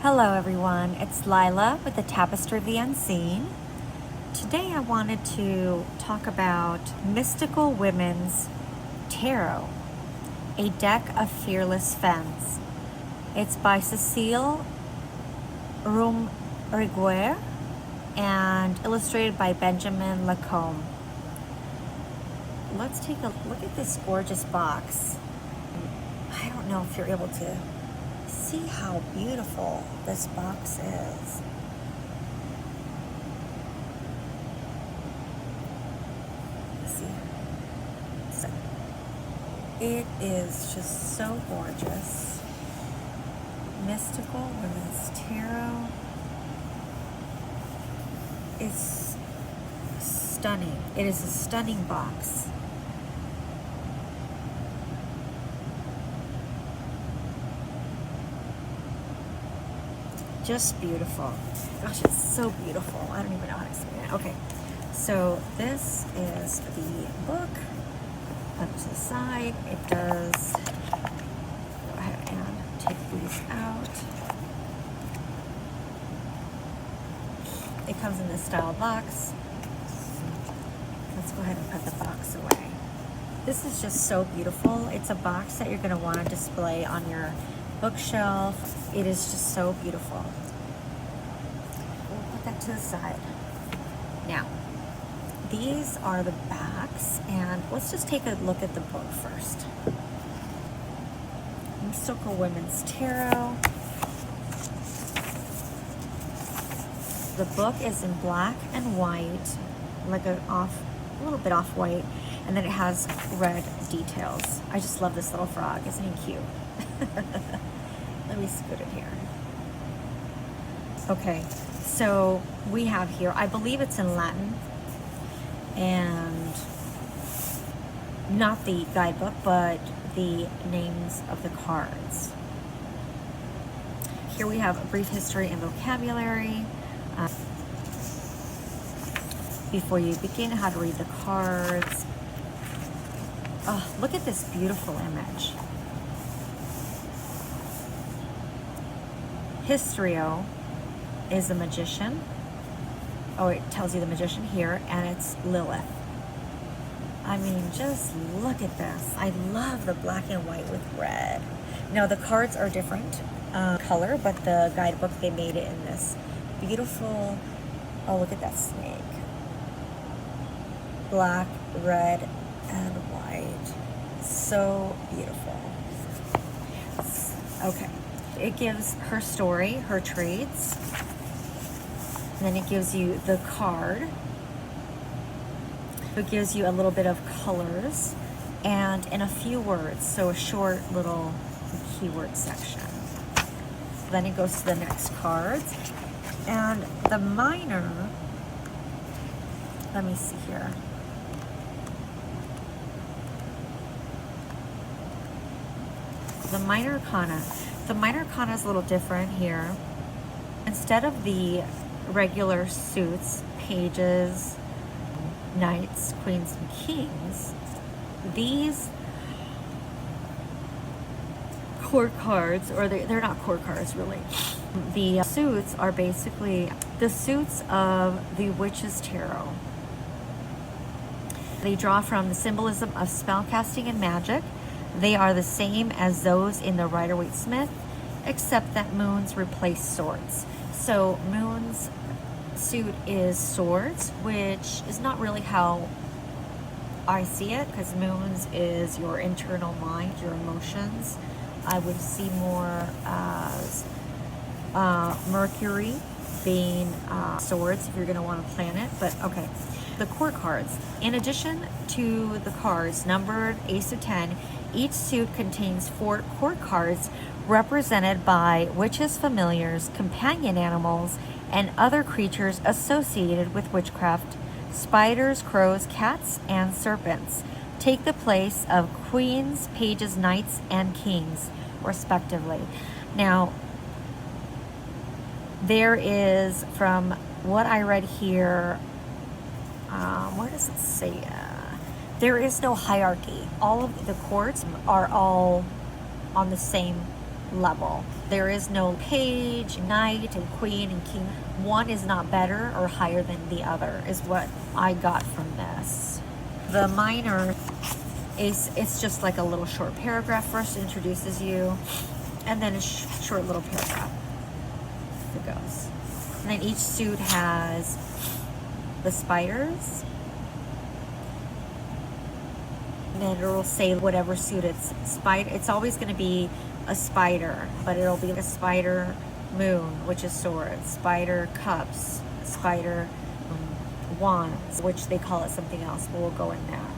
Hello everyone, it's Lila with the Tapestry of the Unseen. Today I wanted to talk about Mystical Women's Tarot, a deck of fearless femmes. It's by Cécile Roumiguière and illustrated by Benjamin Lacombe. Let's take a look at this gorgeous box. I don't know if you're able to see how beautiful this box is. See, so it is just so gorgeous. Mystical Women's Tarot is stunning. It is a stunning box. Just beautiful. Gosh, it's so beautiful. I don't even know how to explain it. Okay, so this is the book. Put it to the side. It does. Go ahead and take these out. It comes in this style box. Let's go ahead and put the box away. This is just so beautiful. It's a box that you're going to want to display on your bookshelf. It is just so beautiful. We'll put that to the side. Now, these are the backs, and let's just take a look at the book first. Mystical Women's Tarot. The book is in black and white, like a little bit off-white, and then it has red details. I just love this little frog. Isn't he cute? Let me scoot it here. Okay, so we have here, I believe it's in Latin, and not the guidebook, but the names of the cards. Here we have a brief history and vocabulary. Before you begin, how to read the cards. Oh, look at this beautiful image. Histrio is a magician. Oh, it tells you the magician here, and it's Lilith. I mean, just look at this. I love the black and white with red. Now, the cards are different color, but the guidebook, they made it in this beautiful, oh, look at that snake. Black, red, and white. So beautiful. Okay. It gives her story, her traits, and then it gives you the card. It gives you a little bit of colors and in a few words, so a short little keyword section. Then it goes to the next cards, and the minor, let me see here. The Minor Arcana. The Minor Arcana is a little different here. Instead of the regular suits, pages, knights, queens, and kings, these court cards, or they're not court cards really. The suits are basically the suits of the Witch's Tarot. They draw from the symbolism of spellcasting and magic. They are the same as those in the Rider-Waite-Smith, except that moons replace swords. So moon's suit is swords, which is not really how I see it, because moons is your internal mind, your emotions. I would see more as Mercury being swords if you're going to want to plan it, but okay. The court cards. In addition to the cards numbered Ace of 10, each suit contains 4 court cards represented by witches' familiars, companion animals, and other creatures associated with witchcraft. Spiders, crows, cats, and serpents take the place of queens, pages, knights, and kings, respectively. Now, there is, from what I read here, where does it say? There is no hierarchy. All of the courts are all on the same level. There is no page, knight, and queen, and king. One is not better or higher than the other, is what I got from this. The minor is, it's just like a little short paragraph. First introduces you, and then a short little paragraph. It goes. And then each suit has the spiders. And then it'll say whatever suit it's spider. It's always going to be a spider, but it'll be a spider moon, which is swords, spider cups, spider wands, which they call it something else, but we'll go in that.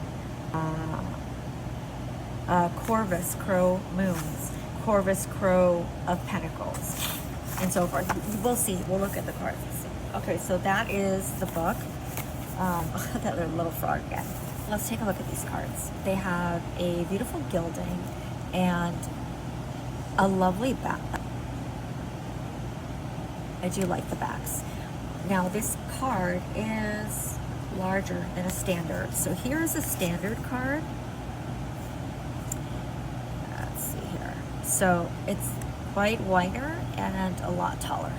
Corvus, crow moons, Corvus, crow of pentacles, and so forth. We'll see. We'll look at the cards. Okay, so that is the book. That little frog again. Let's take a look at these cards. They have a beautiful gilding and a lovely back. I do like the backs. Now this card is larger than a standard. So here's a standard card. Let's see here. So it's quite wider and a lot taller.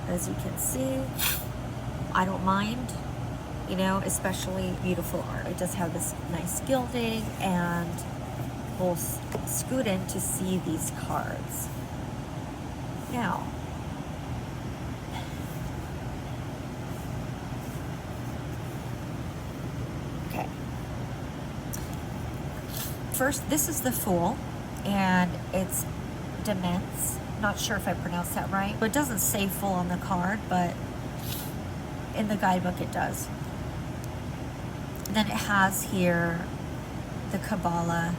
As you can see, I don't mind, you know, especially beautiful art. It does have this nice gilding, and we'll scoot in to see these cards. Now, okay. First, this is the Fool, and it's Demence. Not sure if I pronounced that right, but it doesn't say Fool on the card, but in the guidebook it does. Then it has here the Kabbalah,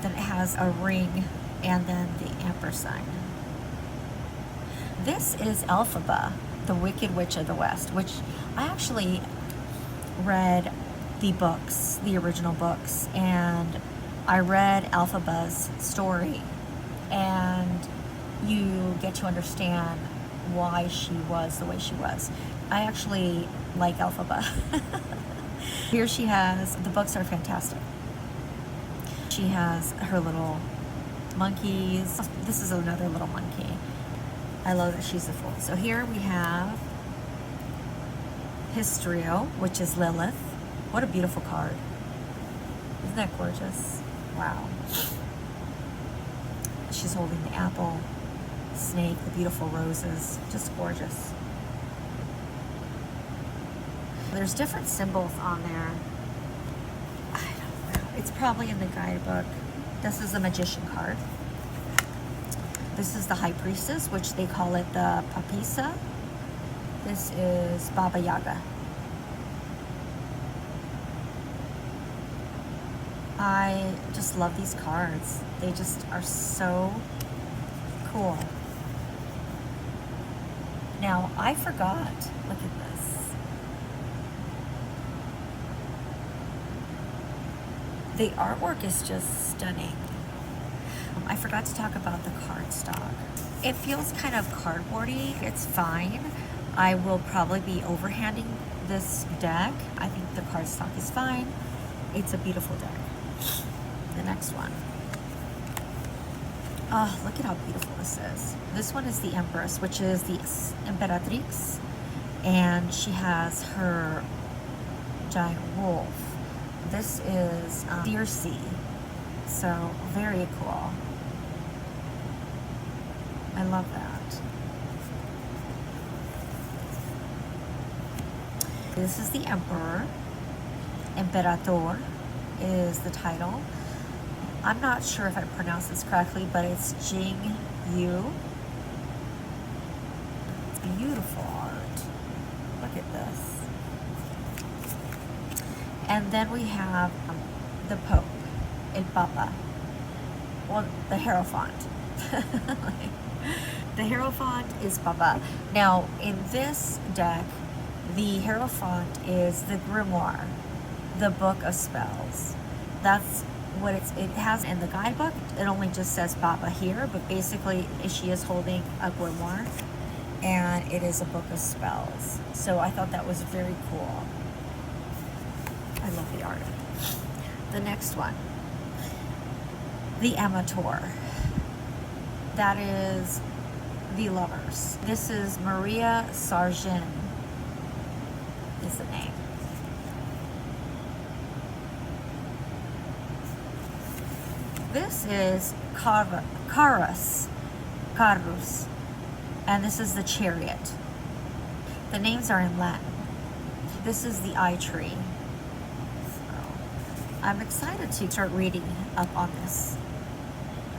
then it has a ring, and then the ampersand. This is Elphaba, the Wicked Witch of the West, which I actually read the books, the original books, and I read Elphaba's story, and you get to understand why she was the way she was. I actually like Elphaba. Here she has, the books are fantastic. She has her little monkeys. This is another little monkey. I love that she's a fool. So here we have Histrio, which is Lilith. What a beautiful card. Isn't that gorgeous? Wow. She's holding the apple, snake, the beautiful roses. Just gorgeous. There's different symbols on there. I don't know. It's probably in the guidebook. This is the Magician card. This is the High Priestess, which they call it the Papisa. This is Baba Yaga. I just love these cards. They just are so cool. Now, I forgot. Look at this. The artwork is just stunning. I forgot to talk about the cardstock. It feels kind of cardboardy. It's fine. I will probably be overhanding this deck. I think the cardstock is fine. It's a beautiful deck. The next one. Oh, look at how beautiful this is. This one is the Empress, which is the Imperatrix, and she has her giant wolf. This is Circe, so very cool. I love that. This is the Emperor. Imperator is the title. I'm not sure if I pronounced this correctly, but it's Jing Yu. It's beautiful art. Look at this. And then we have the Pope, El Papa. Well, the Hierophant. The Hierophant is Papa. Now, in this deck, the Hierophant is the grimoire, the book of spells. That's what it has in the guidebook. It only just says Papa here, but basically she is holding a grimoire, and it is a book of spells. So I thought that was very cool. I love the art. The next one, the Amateur. That is The Lovers. This is Maria Sargent is the name. This is Carus, and this is the Chariot. The names are in Latin. This is the eye tree. So I'm excited to start reading up on this.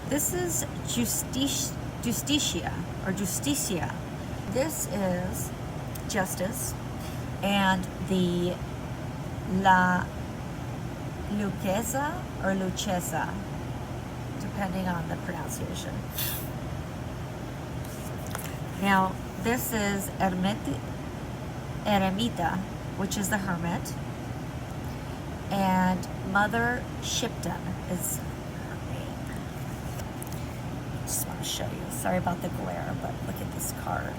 This is Justicia. This is Justice, and the La Lucchesa or Lucchesa, depending on the pronunciation. Now, this is Eremita, which is the Hermit, and Mother Shipton is her name. Just want to show you. Sorry about the glare, but look at this card.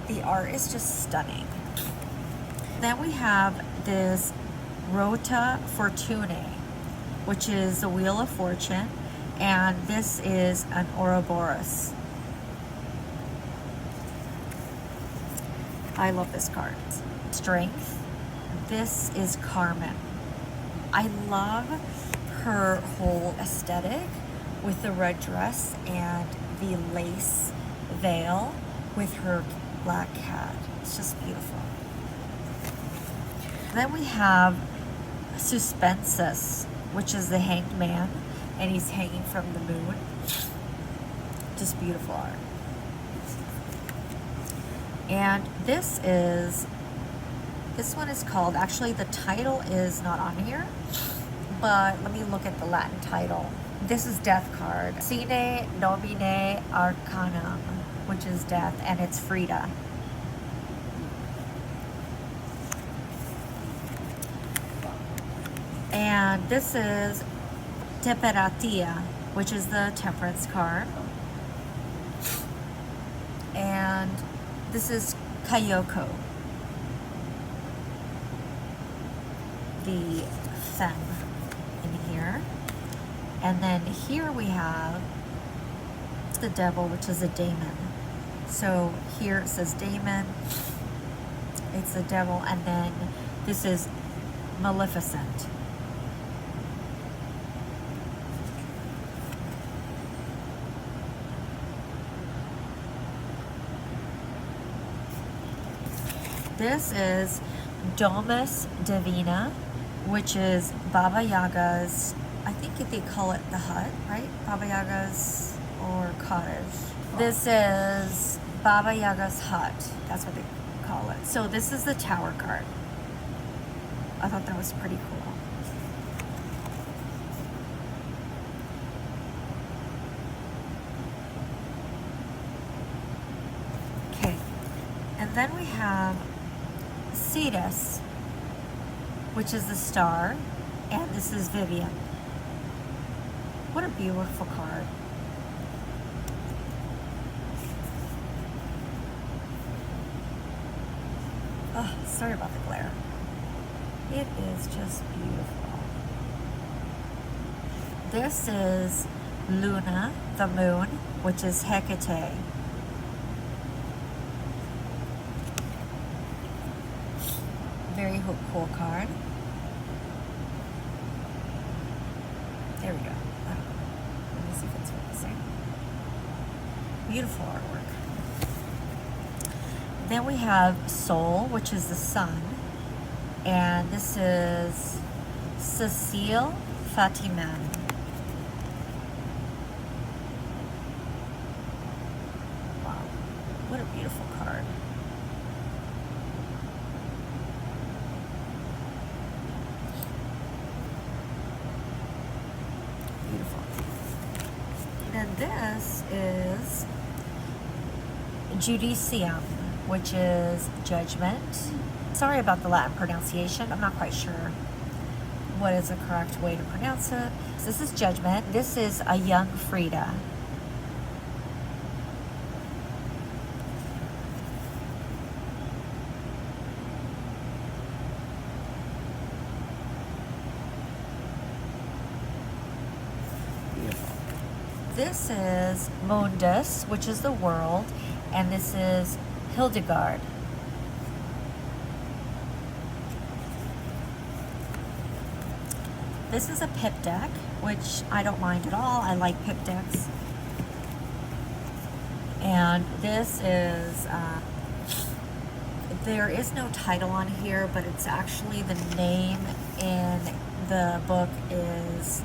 The art is just stunning. Then we have this Rota Fortunae, which is the Wheel of Fortune, and this is an Ouroboros. I love this card. Strength. This is Carmen. I love her whole aesthetic with the red dress and the lace veil with her black cat. It's just beautiful. Then we have Suspensus, which is the Hanged Man, and he's hanging from the moon. Just beautiful art. And this one is called, actually the title is not on here, but let me look at the Latin title. This is Death card. Sine Nomine Arcanum, which is death, and it's Frida. And this is Temperatia, which is the Temperance card. And this is Kayoko, the Femme in here. And then here we have the Devil, which is a Daemon. So here it says Daemon, it's the Devil, and then this is Maleficent. This is Domus Divina, which is Baba Yaga's, I think they call it the hut, right? Baba Yaga's or cottage. This is Baba Yaga's hut. That's what they call it. So this is the Tower card. I thought that was pretty cool. Okay, and then we have Cetus, which is the star, and this is Vivian. What a beautiful card. Oh, sorry about the glare. It is just beautiful. This is Luna, the moon, which is Hecate. Very cool card. There we go. Let me see if it's focusing. Beautiful artwork. Then we have Sol, which is the sun. And this is Cécile Fatiman. Wow, what a beautiful card. Beautiful. And this is Judicium, which is judgment. Sorry about the Latin pronunciation. I'm not quite sure what is the correct way to pronounce it. So this is judgment. This is a young Frida. this is Mundus, which is the world, and this is Hildegard. This is a pip deck, which I don't mind at all. I like pip decks. And this is, there is no title on here, but it's actually the name in the book is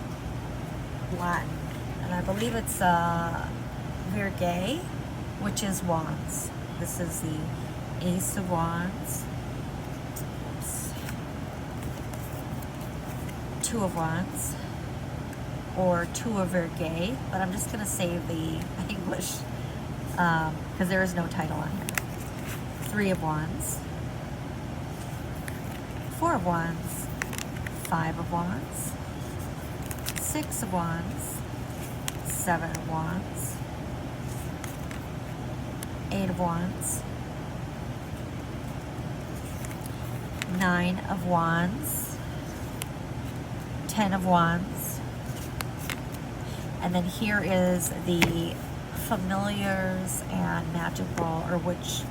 Latin. And I believe it's Virgay, which is wands. This is the Ace of Wands. Oops. Two of Wands, or Two of Virgay, but I'm just going to save the English because there is no title on here. Three of Wands, Four of Wands, Five of Wands, Six of Wands, Seven of Wands, Eight of Wands, Nine of Wands, 10 of Wands, and then here is the familiars and magical or witchy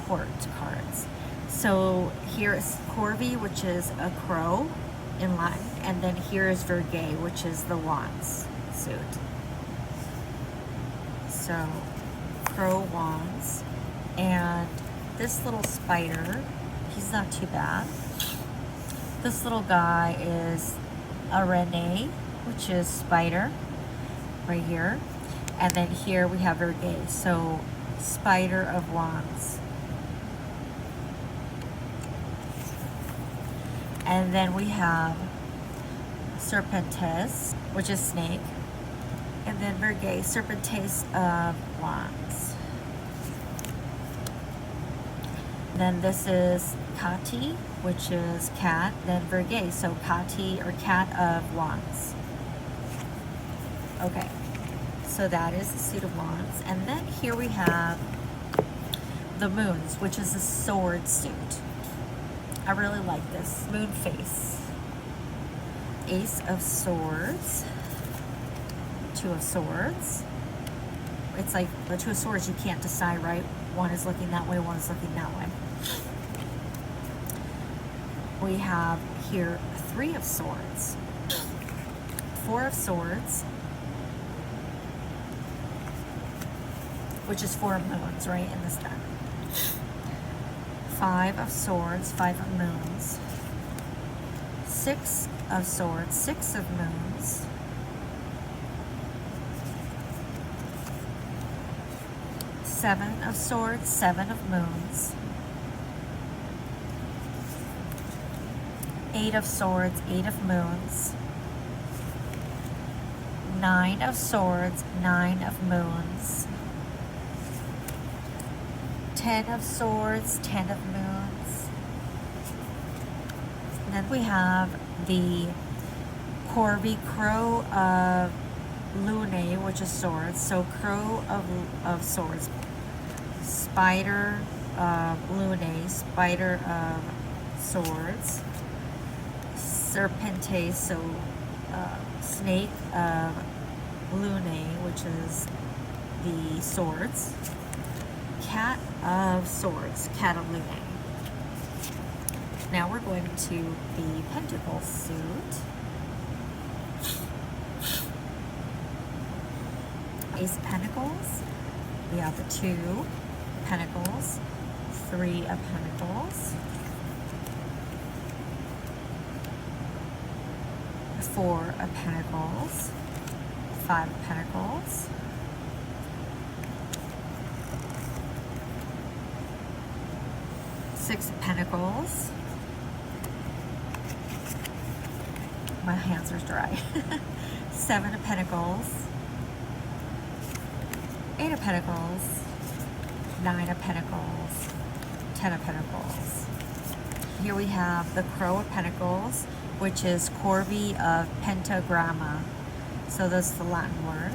court cards. So here is Corvi, which is a crow in Latin, and then here is Virgay, which is the wands suit. So crow, wands, and this little spider, he's not too bad. This little guy is a Rene, which is spider, right here. And then here we have Virgay, so Spider of Wands. And then we have Serpentes, which is snake. And then Virgay, Serpentes of Wands. Then this is Kati, which is cat, then Virgay, so Kati or cat of wands. Okay, so that is the suit of wands. And then here we have the moons, which is a sword suit. I really like this. Moon face. Ace of swords. Two of swords. It's like the two of swords, you can't decide, right? One is looking that way, one is looking that way. We have here Three of Swords, Four of Swords, which is Four of Moons, right, in this deck. Five of Swords, Five of Moons, Six of Swords, Six of Moons, Seven of Swords, Seven of Moons, Eight of Swords, Eight of Moons, Nine of Swords, Nine of Moons, 10 of Swords, 10 of Moons. And then we have the Corvi, Crow of Lune, which is swords. So Crow of Swords, Spider of Lune, Spider of Swords, Serpentes, so snake of Lune, which is the swords, Cat of Swords, Cat of Lune. Now we're going to the Pentacle suit. Ace of Pentacles, we have the Two Pentacles, Three of Pentacles, Four of Pentacles, Five of Pentacles, Six of Pentacles. My hands are dry. Seven of Pentacles, Eight of Pentacles, Nine of Pentacles, 10 of Pentacles. Here we have the Crow of Pentacles, which is Corvi of Pentagramma. So that's the Latin word.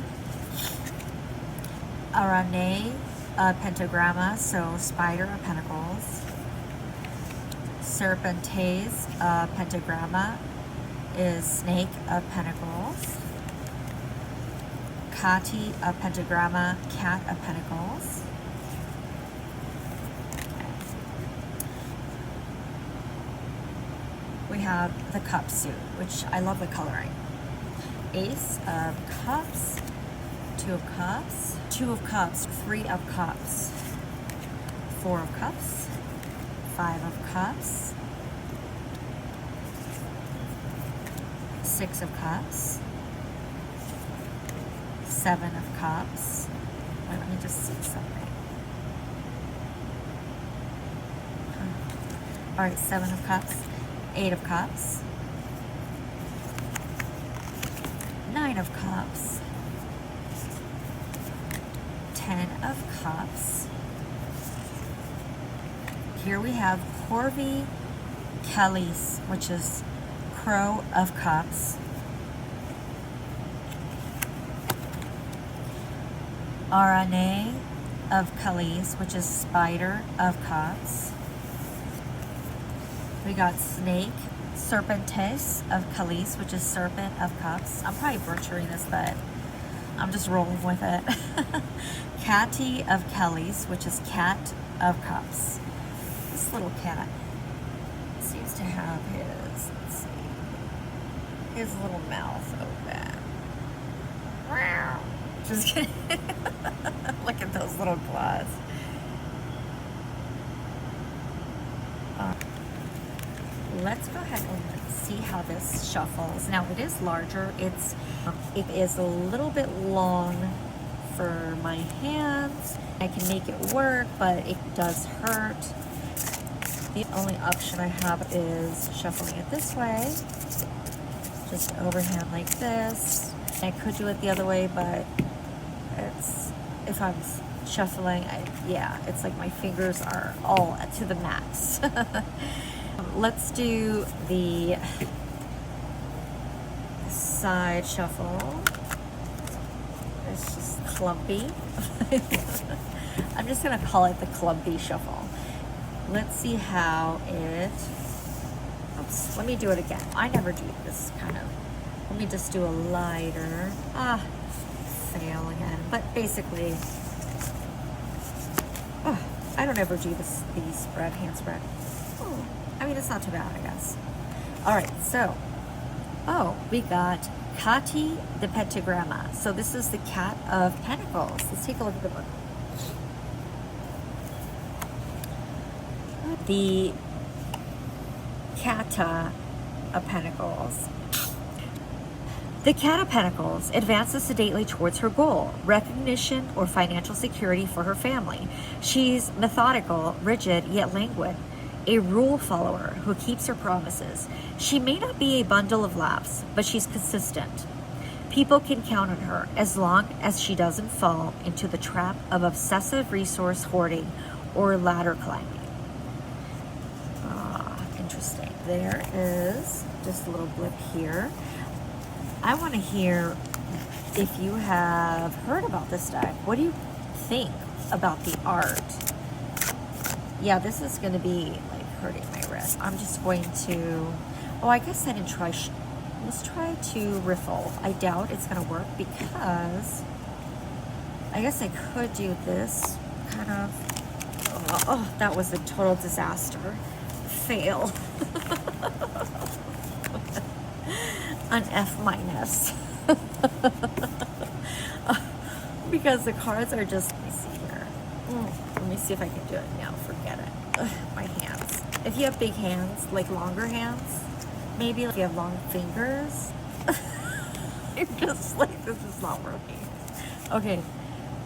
Arane Pentagramma, so Spider of Pentacles. Serpentes Pentagramma, is Snake of Pentacles, Kati of Pentagramma, Cat of Pentacles. We have the Cup suit, which I love the coloring. Ace of Cups, Two of Cups, Two of Cups, Three of Cups, Four of Cups, Five of Cups, Six of Cups, Seven of Cups. Wait, let me just see something. All right, Seven of Cups, Eight of Cups, Nine of Cups, Ten of Cups. Here we have Corvi Callis, which is Crow of Cups, Arane of Callis, which is Spider of Cups. We got Snake, Serpentes of Callis, which is Serpent of Cups. I'm probably butchering this, but I'm just rolling with it. Catty of Callis, which is Cat of Cups. This little cat seems to have his, let's see, his little mouth open. Just kidding. Look at those little claws. Let's go ahead and see how this shuffles. Now it is larger. It is a little bit long for my hands. I can make it work, but it does hurt. The only option I have is shuffling it this way, just overhand like this. I could do it the other way, but it's, if I'm shuffling, yeah, it's like my fingers are all to the max. Let's do the side shuffle. It's just clumpy. I'm just gonna call it the clumpy shuffle. Let's see how it, oops, let me do it again. I never do this kind of, let me just do a lighter, fail again. But basically, I don't ever do this, these spread, hand spread. I mean, it's not too bad, I guess. All right, so, we got Kati the Pentagramma. So this is the Cat of Pentacles. Let's take a look at the book. The Cata of Pentacles. The Cat of Pentacles advances sedately towards her goal, recognition or financial security for her family. She's methodical, rigid, yet languid. A rule follower who keeps her promises. She may not be a bundle of laughs, but she's consistent. People can count on her as long as she doesn't fall into the trap of obsessive resource hoarding or ladder climbing. Interesting. There is just a little blip here. I want to hear if you have heard about this deck. What do you think about the art? Yeah, this is going to be like hurting my wrist. I'm just going to, I guess I didn't try, let's try to riffle. I doubt it's going to work because I guess I could do this kind of, that was a total disaster. Fail. An F minus. Because the cards are just, let me see here. Let me see if I can do it now. Forget it. My hands. If you have big hands, like longer hands, maybe if you have long fingers, you're just like, this is not working. Okay,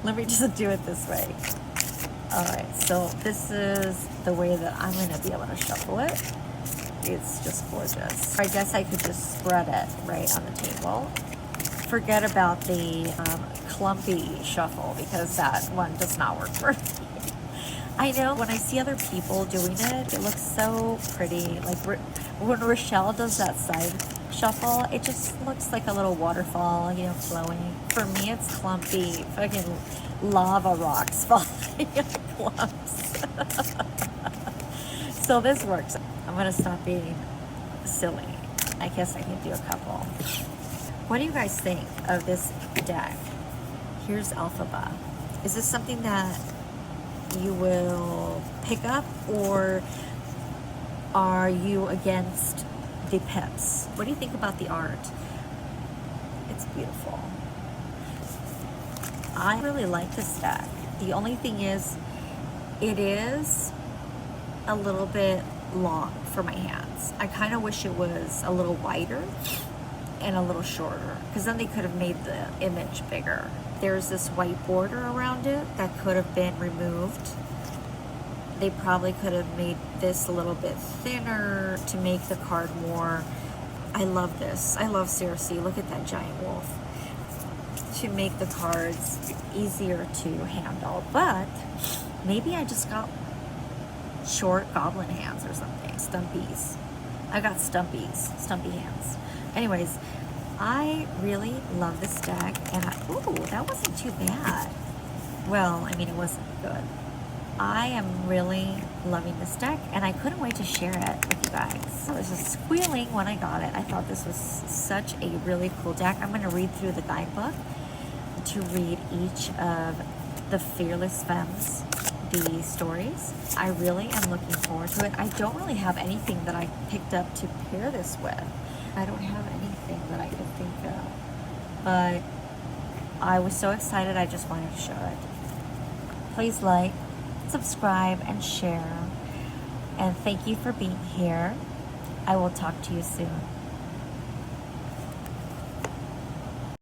let me just do it this way. All right, so this is the way that I'm going to be able to shuffle it. It's just gorgeous. I guess I could just spread it right on the table. Forget about the clumpy shuffle because that one does not work for me. I know when I see other people doing it, it looks so pretty. Like when Rochelle does that side shuffle, it just looks like a little waterfall, you know, flowing. For me, it's clumpy, fucking lava rocks falling in clumps. So this works. I'm gonna stop being silly. I guess I can do a couple. What do you guys think of this deck? Here's Alphaba. Is this something that you will pick up, or are you against the pips? What do you think about the art? It's beautiful. I really like this deck. The only thing is, it is a little bit long for my hands. I kind of wish it was a little wider and a little shorter, because then they could have made the image bigger. There's this white border around it that could have been removed. They probably could have made this a little bit thinner to make the card more. I love this. I love Cersei. Look at that giant wolf. To make the cards easier to handle. But maybe I just got short goblin hands or something. Stumpies. I got stumpy hands. Anyways, I really love this deck, and ooh, that wasn't too bad. Well, I mean, it wasn't good. I am really loving this deck, and I couldn't wait to share it with you guys. I was just squealing when I got it. I thought this was such a really cool deck. I'm going to read through the guidebook to read each of the Fearless Femmes, the stories. I really am looking forward to it. I don't really have anything that I picked up to pair this with. I don't have anything that I could think of. But I was so excited, I just wanted to show it. Please like, subscribe, and share. And thank you for being here. I will talk to you soon.